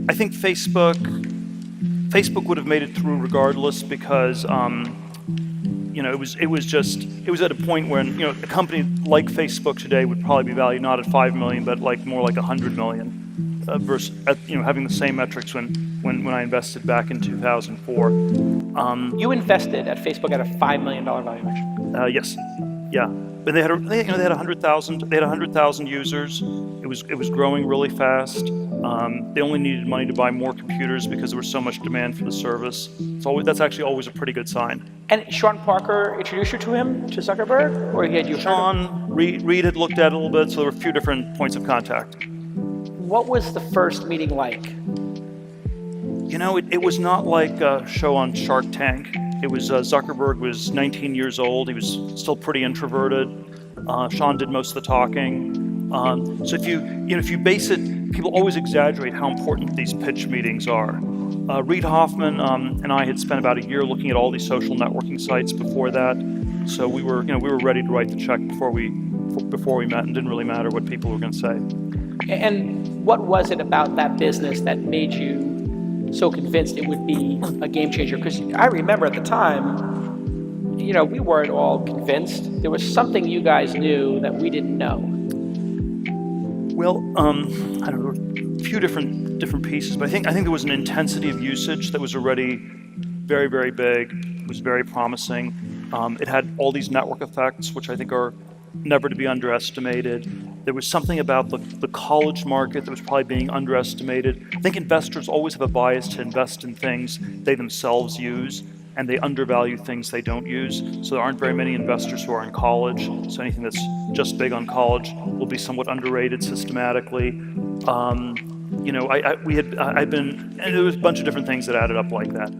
I think Facebook would have made it through regardless because it was at a point when a company like Facebook today would probably be valued not at 5 million but more like 100 million versus having the same metrics when I invested back in 2004. You invested at Facebook at a $5 million valuation. Yes, yeah. But they had 100,000 users. It was growing really fast. They only needed money to buy more computers because there was so much demand for the service. That's actually always a pretty good sign. And Sean Parker introduced you to him, to Zuckerberg, or he had you? Sean, Reed had looked at it a little bit, so there were a few different points of contact. What was the first meeting like? It was not like a show on Shark Tank. It was Zuckerberg was 19 years old. He was still pretty introverted. Sean did most of the talking. So if you base it, people always exaggerate how important these pitch meetings are. Reid Hoffman and I had spent about a year looking at all these social networking sites before that. So we were ready to write the check before we met, and didn't really matter what people were going to say. And what was it about that business that made you so convinced it would be a game changer? Because I remember at the time, we weren't all convinced. There was something you guys knew that we didn't know. Well, I don't know, a few different pieces, but I think there was an intensity of usage that was already very, very big. It was very promising. It had all these network effects, which I think are never to be underestimated. There was something about the college market that was probably being underestimated. I think investors always have a bias to invest in things they themselves use, and they undervalue things they don't use. So there aren't very many investors who are in college. So anything that's just big on college will be somewhat underrated systematically. And there was a bunch of different things that added up like that.